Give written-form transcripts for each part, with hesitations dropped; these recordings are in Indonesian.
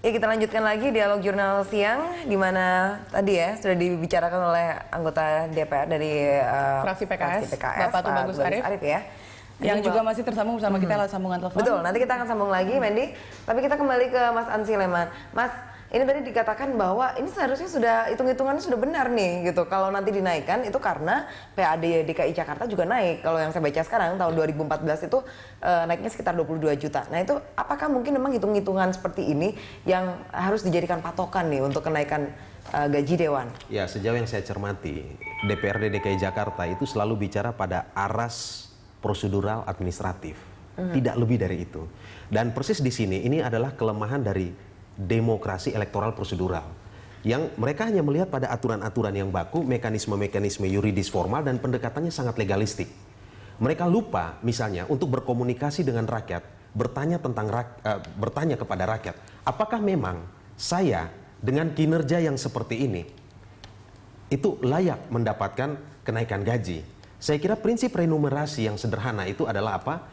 Ya, kita lanjutkan lagi dialog jurnal siang, di mana tadi ya sudah dibicarakan oleh anggota DPR dari fraksi PKS, Bapak Tubagus Arif ya. Yang juga masih tersambung bersama kita lewat sambungan telepon. Betul, nanti kita akan sambung lagi, Mendy. Tapi kita kembali ke Mas Ansy Leman. Mas, ini tadi dikatakan bahwa ini seharusnya sudah hitung-hitungannya sudah benar nih gitu. Kalau nanti dinaikkan itu karena PAD DKI Jakarta juga naik. Kalau yang saya baca sekarang tahun 2014 itu naiknya sekitar 22 juta. Nah, itu apakah mungkin memang hitung-hitungan seperti ini yang harus dijadikan patokan nih untuk kenaikan gaji dewan? Ya, sejauh yang saya cermati, DPRD DKI Jakarta itu selalu bicara pada aras prosedural administratif, tidak lebih dari itu. Dan persis di sini ini adalah kelemahan dari demokrasi elektoral prosedural, yang mereka hanya melihat pada aturan-aturan yang baku, mekanisme-mekanisme yuridis formal, dan pendekatannya sangat legalistik. Mereka lupa misalnya untuk berkomunikasi dengan rakyat, bertanya kepada rakyat, apakah memang saya dengan kinerja yang seperti ini itu layak mendapatkan kenaikan gaji. Saya kira prinsip remunerasi yang sederhana itu adalah apa?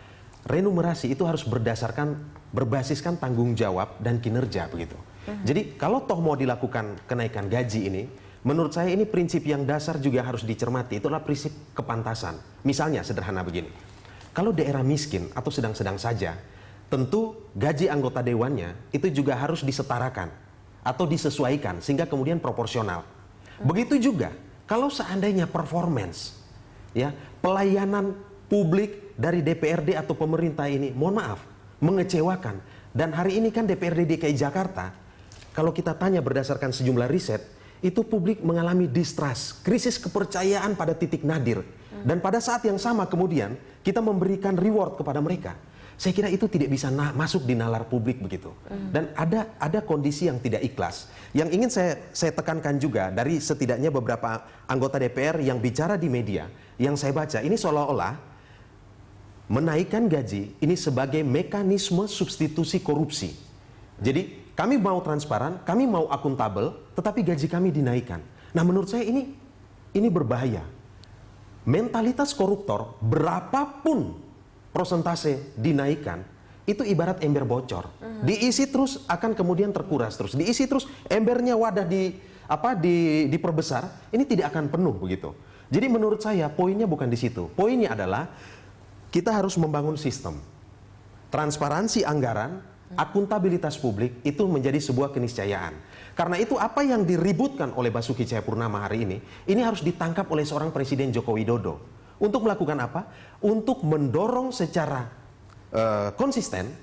Remunerasi itu harus berbasiskan tanggung jawab dan kinerja begitu. Jadi kalau toh mau dilakukan kenaikan gaji ini, menurut saya ini prinsip yang dasar juga harus dicermati. Itu adalah prinsip kepantasan. Misalnya sederhana begini, kalau daerah miskin atau sedang-sedang saja, tentu gaji anggota dewannya itu juga harus disetarakan atau disesuaikan sehingga kemudian proporsional. Begitu juga kalau seandainya performance, ya, pelayanan publik dari DPRD atau pemerintah ini, mohon maaf, mengecewakan. Dan hari ini kan DPRD DKI Jakarta, kalau kita tanya berdasarkan sejumlah riset, itu publik mengalami distrust, krisis kepercayaan pada titik nadir. Dan pada saat yang sama kemudian kita memberikan reward kepada mereka. Saya kira itu tidak bisa masuk di nalar publik begitu. Dan ada kondisi yang tidak ikhlas. Yang ingin saya tekankan juga dari setidaknya beberapa anggota DPR yang bicara di media, yang saya baca ini seolah-olah menaikkan gaji ini sebagai mekanisme substitusi korupsi. Jadi kami mau transparan, kami mau akuntabel, tetapi gaji kami dinaikkan. Nah, menurut saya ini berbahaya. Mentalitas koruptor berapapun prosentase dinaikkan, itu ibarat ember bocor. Diisi terus akan kemudian terkuras terus. Diisi terus embernya wadah diperbesar, ini tidak akan penuh begitu. Jadi menurut saya poinnya bukan di situ. Poinnya adalah kita harus membangun sistem. Transparansi anggaran, akuntabilitas publik itu menjadi sebuah keniscayaan. Karena itu apa yang diributkan oleh Basuki Cahayapurnama hari ini harus ditangkap oleh seorang Presiden Joko Widodo. Untuk melakukan apa? Untuk mendorong secara konsisten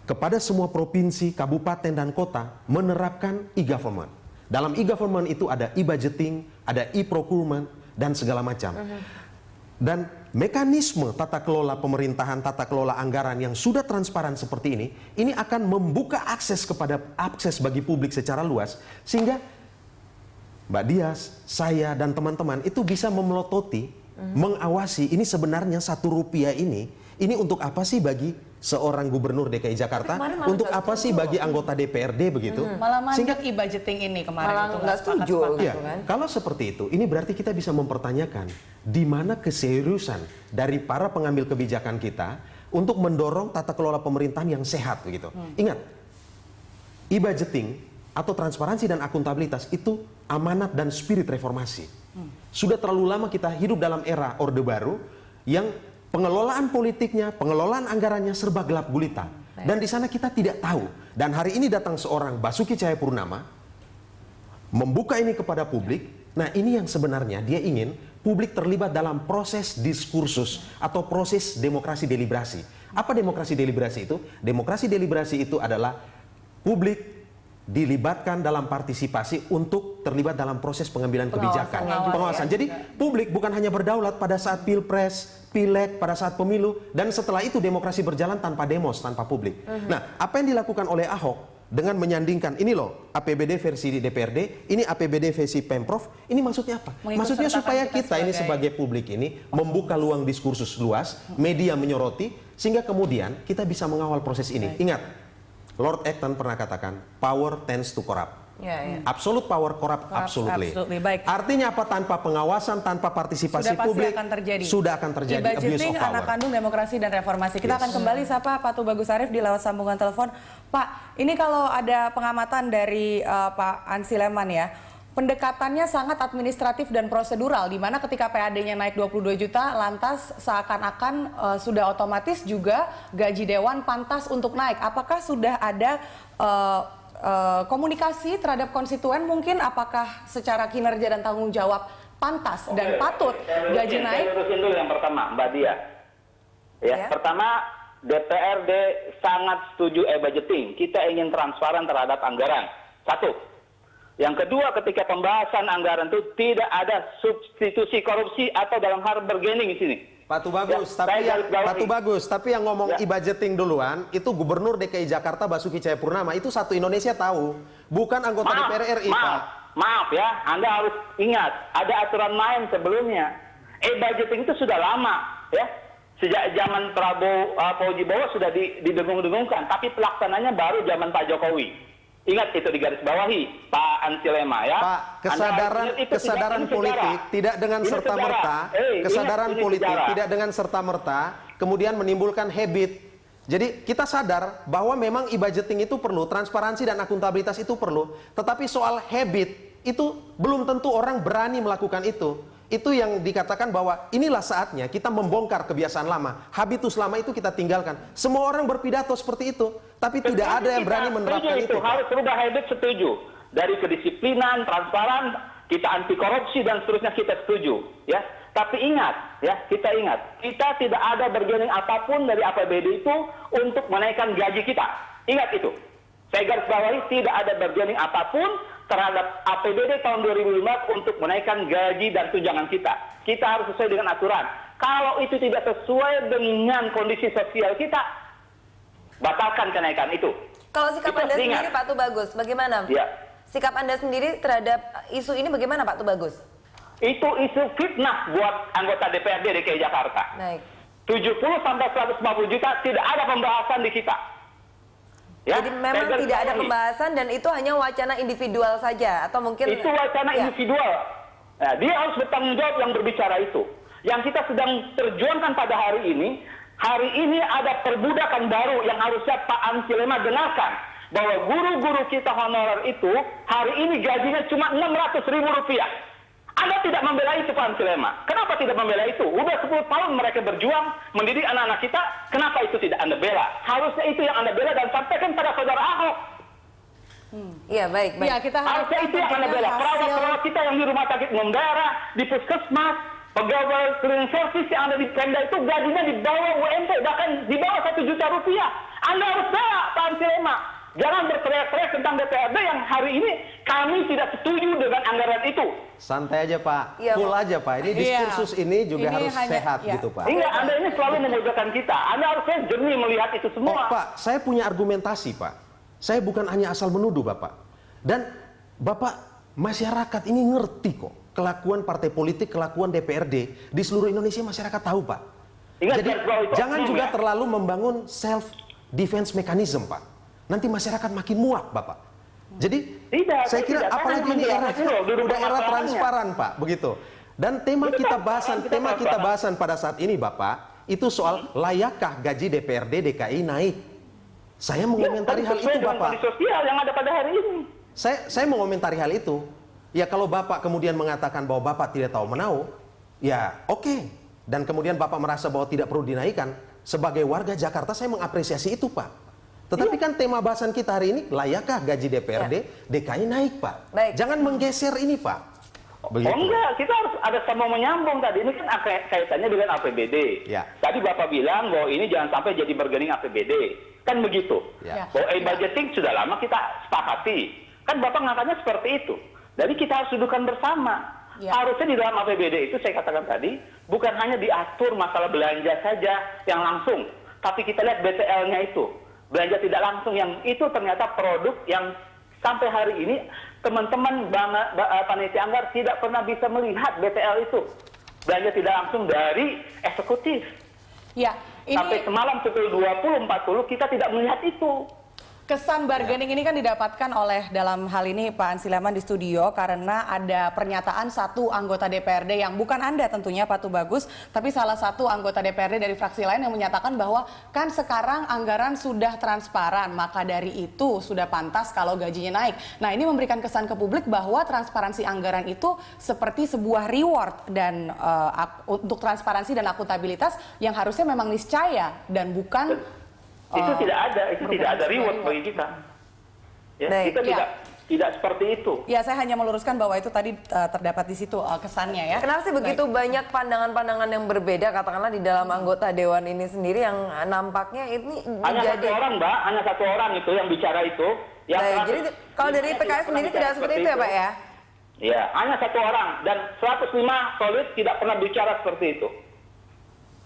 kepada semua provinsi, kabupaten, dan kota menerapkan e-government. Dalam e-government itu ada e-budgeting, ada e-procurement, dan segala macam. Dan mekanisme tata kelola pemerintahan, tata kelola anggaran yang sudah transparan seperti ini akan membuka akses bagi publik secara luas, sehingga Mbak Dias, saya, dan teman-teman itu bisa memelototi, mengawasi ini sebenarnya Rp1 ini untuk apa sih bagi seorang gubernur DKI Jakarta, untuk apa sih bagi anggota DPRD begitu. Malah mandek e-budgeting ini kemarin itu nggak setuju gitu kan. Kalau seperti itu, ini berarti kita bisa mempertanyakan di mana keseriusan dari para pengambil kebijakan kita untuk mendorong tata kelola pemerintahan yang sehat begitu. Ingat, e-budgeting atau transparansi dan akuntabilitas itu amanat dan spirit reformasi. Sudah terlalu lama kita hidup dalam era Orde Baru yang pengelolaan politiknya, pengelolaan anggarannya serba gelap gulita. Dan di sana kita tidak tahu. Dan hari ini datang seorang Basuki Cahayapurnama membuka ini kepada publik. Nah, ini yang sebenarnya dia ingin publik terlibat dalam proses diskursus atau proses demokrasi deliberasi. Apa demokrasi deliberasi itu? Demokrasi deliberasi itu adalah publik dilibatkan dalam partisipasi untuk terlibat dalam proses pengambilan kebijakan, pengawasan. Jadi publik bukan hanya berdaulat pada saat pilpres, pileg, pada saat pemilu, dan setelah itu demokrasi berjalan tanpa demos, tanpa publik. Nah, apa yang dilakukan oleh Ahok dengan menyandingkan ini loh APBD versi DPRD, ini APBD versi Pemprov, ini maksudnya apa? Maksudnya supaya kita ini sebagai publik ini membuka luang diskursus luas, media menyoroti, sehingga kemudian kita bisa mengawal proses ini. Ingat, Lord Acton pernah katakan, power tends to corrupt. Absolute power corrupt absolutely. Baik. Artinya apa? Tanpa pengawasan, tanpa partisipasi Sudah pasti publik, akan terjadi. sudah akan terjadi abuse E-budgeting, of power. anak kandung demokrasi dan reformasi. Kita akan kembali sapa Pak Tubagus Arif di lewat sambungan telepon. Pak, ini kalau ada pengamatan dari Pak Ansi Leman ya, pendekatannya sangat administratif dan prosedural, di mana ketika PAD-nya naik 22 juta, lantas seakan-akan sudah otomatis juga gaji dewan pantas untuk naik. Apakah sudah ada komunikasi terhadap konstituen mungkin, apakah secara kinerja dan tanggung jawab pantas dan patut gaji naik? Saya lurusin dulu yang pertama, Mbak Dia. Ya. Pertama, DPRD sangat setuju e-budgeting. Kita ingin transparan terhadap anggaran. Satu. Yang kedua, ketika pembahasan anggaran itu tidak ada substitusi korupsi atau dalam hal bargaining di sini. Pak Tubagus, tapi yang ngomong e-budgeting duluan itu Gubernur DKI Jakarta Basuki Cahayapurnama, itu satu Indonesia tahu, bukan anggota DPR RI, Pak. Maaf ya, Anda harus ingat ada aturan main sebelumnya. E-budgeting itu sudah lama ya. Sejak zaman Prabowo Fauji-Bowo sudah didengung-dengungkan, tapi pelaksananya baru zaman Pak Jokowi. Ingat itu digarisbawahi, Pak Ansi Lema ya. Pak, kesadaran politik tidak dengan serta-merta, kesadaran politik tidak dengan serta-merta kemudian menimbulkan habit. Jadi kita sadar bahwa memang e-budgeting itu perlu, transparansi dan akuntabilitas itu perlu, tetapi soal habit itu belum tentu orang berani melakukan itu. Itu yang dikatakan bahwa inilah saatnya kita membongkar kebiasaan lama. Habitus lama itu kita tinggalkan. Semua orang berpidato seperti itu, tapi tidak ada yang berani menerapkan itu. Harus rubah habit, setuju. Dari kedisiplinan, transparan, kita anti korupsi dan seterusnya kita setuju, ya. Tapi ingat, ya, kita tidak ada bargaining apapun dari APBD itu untuk menaikkan gaji kita. Ingat itu. Saya garis bawahi, tidak ada bargaining apapun terhadap APBD tahun 2005 untuk menaikkan gaji dan tunjangan kita. Kita harus sesuai dengan aturan. Kalau itu tidak sesuai dengan kondisi sosial kita, batalkan kenaikan itu. Kalau sikap Itu Anda harus sendiri, diingat. Pak Tubagus, bagaimana? Ya. Sikap Anda sendiri terhadap isu ini bagaimana, Pak Tubagus? Itu isu fitnah buat anggota DPRD DKI Jakarta. Baik. 70 sampai 150 juta tidak ada pembahasan di kita. Ya, Jadi memang tidak ada pembahasan dan itu hanya wacana individual saja atau mungkin itu wacana individual. Nah, dia harus bertanggung jawab yang berbicara itu. Yang kita sedang terjuangkan pada hari ini ada perbudakan baru yang harusnya Pak Ansi Lema dengarkan. Bahwa guru-guru kita honorer itu hari ini gajinya cuma Rp600.000. Anda tidak membela itu, Pak Ansi Lema. Kenapa tidak membela itu? Udah 10 tahun mereka berjuang mendidik anak-anak kita, kenapa itu tidak Anda bela? Harusnya itu yang Anda bela dan sampaikan pada saudara Ahok. Iya, baik. Ya, kita Harusnya itu yang Anda bela. Perawat-perawat kita yang di rumah sakit umum daerah, di puskesmas, pegawai cleaning service yang ada di Pemda itu gajinya di bawah UMP, bahkan di bawah Rp1 juta. Anda harus bela, Pak Ansi Lema. Jangan berteriak-teriak tentang DPRD yang hari ini kami tidak setuju dengan anggaran itu. Santai aja, Pak. Iya, Cool aja, Pak. Ini diskursus ini juga Ini harus hanya- sehat ya. gitu, Pak. Enggak, Anda ini selalu memojokkan kita. Anda harusnya jernih melihat itu Oh, semua. Pak, saya punya argumentasi, Pak. Saya bukan hanya asal menuduh, Bapak. Dan Bapak, masyarakat ini ngerti kok kelakuan partai politik, kelakuan DPRD di seluruh Indonesia, masyarakat tahu, Pak. Ingat, Jadi bahwa itu jangan oknum, juga ya. terlalu membangun self defense mechanism, Pak. Nanti masyarakat makin muak, Bapak. Jadi Tidak, saya kira tidak. apalagi Saya ini era menjelaskan loh, di rumah udah era masalahnya. transparan, Pak, begitu. Dan tema Kita kita transparan. bahasan pada saat ini, Bapak, itu soal layakkah gaji DPRD DKI naik. Saya mengomentari hal itu, Sesuai dengan Bapak. kondisi sosial yang ada pada hari ini. Saya mengomentari hal itu. Ya kalau Bapak kemudian mengatakan bahwa Bapak tidak tahu menau, ya oke. Dan kemudian Bapak merasa bahwa tidak perlu dinaikkan, sebagai warga Jakarta saya mengapresiasi itu, Pak. Tetapi kan tema bahasan kita hari ini, layakkah gaji DPRD DKI naik, Pak? Baik. Jangan menggeser ini, Pak. Begitu. Oh enggak, kita harus ada sama menyambung tadi. Ini kan kaitannya dengan APBD. Ya. Tadi Bapak bilang bahwa ini jangan sampai jadi bargaining APBD. Kan begitu. Ya. Bahwa e-budgeting sudah lama kita sepakati. Kan Bapak ngatakannya seperti itu. Jadi kita harus dudukkan bersama. Ya. Harusnya di dalam APBD itu saya katakan tadi, bukan hanya diatur masalah belanja saja yang langsung. Tapi kita lihat BTL-nya itu. Belanja tidak langsung yang itu ternyata produk yang sampai hari ini teman-teman panitia anggar tidak pernah bisa melihat BTL itu. Belanja tidak langsung dari eksekutif. Ya, ini Sampai semalam pukul 20.40 kita tidak melihat itu. Kesan bargaining ini kan didapatkan oleh dalam hal ini Pak Ansy Leman di studio karena ada pernyataan satu anggota DPRD yang bukan Anda tentunya Pak Tubagus, tapi salah satu anggota DPRD dari fraksi lain yang menyatakan bahwa kan sekarang anggaran sudah transparan, maka dari itu sudah pantas kalau gajinya naik. Nah, ini memberikan kesan ke publik bahwa transparansi anggaran itu seperti sebuah reward dan untuk transparansi dan akuntabilitas yang harusnya memang niscaya dan bukan itu tidak ada reward bagi kita. Ya, Baik. kita tidak seperti itu. Ya, saya hanya meluruskan bahwa itu tadi terdapat di situ kesannya ya. Kenapa sih begitu banyak pandangan-pandangan yang berbeda katakanlah di dalam anggota dewan ini sendiri yang nampaknya ini Hanya satu orang, Mbak, hanya satu orang itu yang bicara itu. Yang Baik, jadi kalau dari PKS sendiri tidak seperti itu ya Pak ya? Ya, hanya satu orang dan 105 solid tidak pernah bicara seperti itu.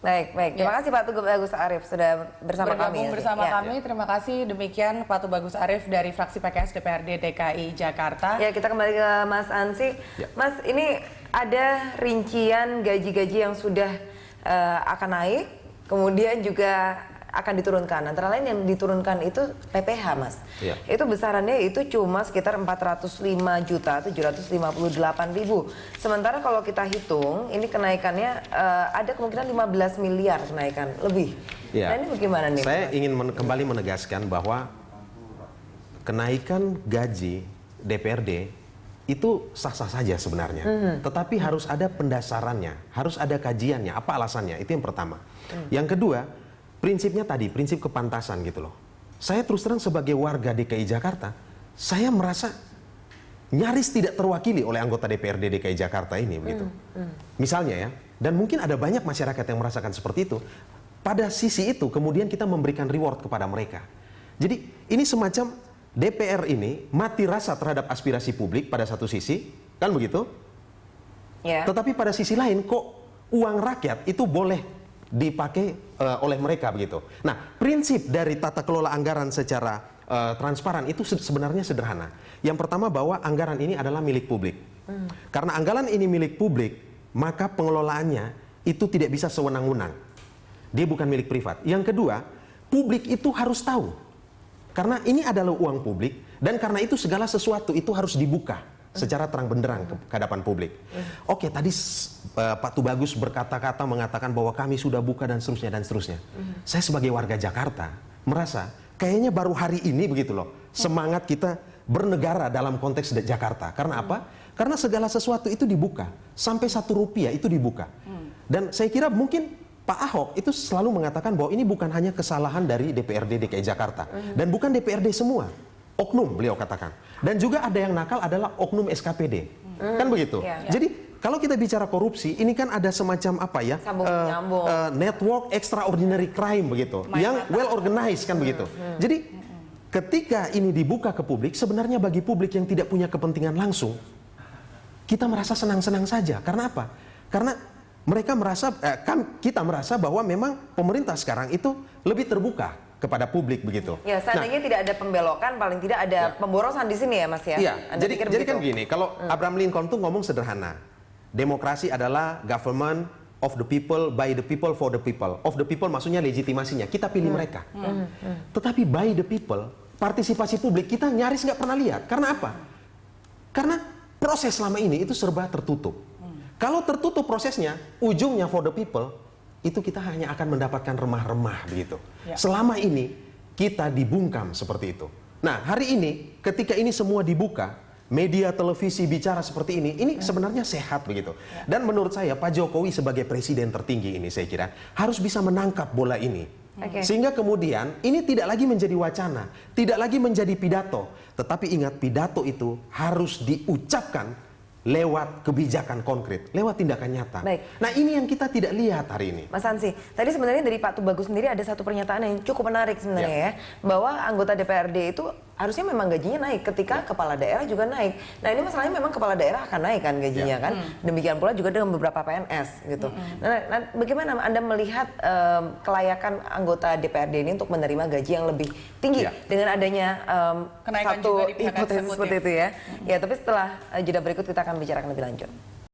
Baik. Terima kasih Pak Tubagus Arif sudah bersama kami. Bergabung bersama Ya. kami. Terima kasih. Demikian Pak Tubagus Arif dari fraksi PKS DPRD DKI Jakarta. Ya, kita kembali ke Mas Ansy. Ya. Mas, ini ada rincian gaji-gaji yang sudah akan naik, kemudian juga akan diturunkan. Antara lain yang diturunkan itu PPh, Mas. Ya. Itu besarannya itu cuma sekitar 405.758.000. Sementara kalau kita hitung, ini kenaikannya ada kemungkinan 15 miliar kenaikan lebih. Ya. Nah, ini bagaimana nih? Saya Mas? ingin kembali menegaskan bahwa kenaikan gaji DPRD itu sah-sah saja sebenarnya. Tetapi harus ada pendasarannya, harus ada kajiannya, apa alasannya, itu yang pertama. Yang kedua, prinsipnya tadi, prinsip kepantasan gitu loh. Saya terus terang sebagai warga DKI Jakarta, saya merasa nyaris tidak terwakili oleh anggota DPRD DKI Jakarta ini begitu. Misalnya ya, dan mungkin ada banyak masyarakat yang merasakan seperti itu. Pada sisi itu kemudian kita memberikan reward kepada mereka. Jadi ini semacam DPR ini mati rasa terhadap aspirasi publik pada satu sisi, kan begitu? Ya. Tetapi pada sisi lain kok uang rakyat itu boleh dipakai oleh mereka begitu. Nah, prinsip dari tata kelola anggaran secara transparan itu sebenarnya sederhana. Yang pertama bahwa anggaran ini adalah milik publik. Karena anggaran ini milik publik, maka pengelolaannya itu tidak bisa sewenang-wenang. Dia bukan milik privat. Yang kedua, publik itu harus tahu. Karena ini adalah uang publik dan karena itu segala sesuatu itu harus dibuka secara terang benderang ke hadapan publik. Oke, tadi Pak Tubagus berkata-kata mengatakan bahwa kami sudah buka dan seterusnya dan seterusnya. Saya sebagai warga Jakarta merasa kayaknya baru hari ini begitu loh semangat kita bernegara dalam konteks Jakarta. Karena apa? Karena segala sesuatu itu dibuka, sampai Rp1 itu dibuka. Dan saya kira mungkin Pak Ahok itu selalu mengatakan bahwa ini bukan hanya kesalahan dari DPRD DKI Jakarta dan bukan DPRD semua. Oknum beliau katakan. Dan juga ada yang nakal adalah oknum SKPD. Kan begitu? Ya. Jadi kalau kita bicara korupsi, ini kan ada semacam apa ya? Sambung menyambung. Network extraordinary crime begitu. Yang well organized kan begitu. Jadi ketika ini dibuka ke publik, sebenarnya bagi publik yang tidak punya kepentingan langsung, kita merasa senang-senang saja. Karena apa? Karena mereka merasa, kita merasa bahwa memang pemerintah sekarang itu lebih terbuka kepada publik begitu. Ya, seandainya tidak ada pembelokan, paling tidak ada pemborosan di sini ya, Mas ya. Iya, Anda jadi pikir kan begitu? begini, kalau Abraham Lincoln tuh ngomong sederhana. Demokrasi adalah government of the people, by the people, for the people. Of the people maksudnya legitimasinya, kita pilih mereka. Tetapi by the people, partisipasi publik kita nyaris nggak pernah lihat. Karena apa? Karena proses selama ini itu serba tertutup. Kalau tertutup prosesnya, ujungnya for the people, itu kita hanya akan mendapatkan remah-remah begitu. Ya. Selama ini kita dibungkam seperti itu. Nah, hari ini ketika ini semua dibuka, media televisi bicara seperti ini sebenarnya sehat begitu. Dan menurut saya Pak Jokowi sebagai presiden tertinggi ini saya kira harus bisa menangkap bola ini. Oke. Sehingga kemudian ini tidak lagi menjadi wacana, tidak lagi menjadi pidato, tetapi ingat pidato itu harus diucapkan lewat kebijakan konkret, lewat tindakan nyata. Baik. Nah, ini yang kita tidak lihat hari ini. Mas Ansy, tadi sebenarnya dari Pak Tubagus sendiri ada satu pernyataan yang cukup menarik sebenarnya ya, bahwa anggota DPRD itu harusnya memang gajinya naik ketika kepala daerah juga naik. Nah, ini masalahnya memang kepala daerah akan naik kan gajinya kan. Demikian pula juga dengan beberapa PNS gitu. Nah, bagaimana Anda melihat kelayakan anggota DPRD ini untuk menerima gaji yang lebih tinggi Ya. dengan adanya Kenaikan satu juga di pihak hipotesis eksekutif. seperti itu ya. Ya, tapi setelah jeda berikut kita akan bicarakan lebih lanjut.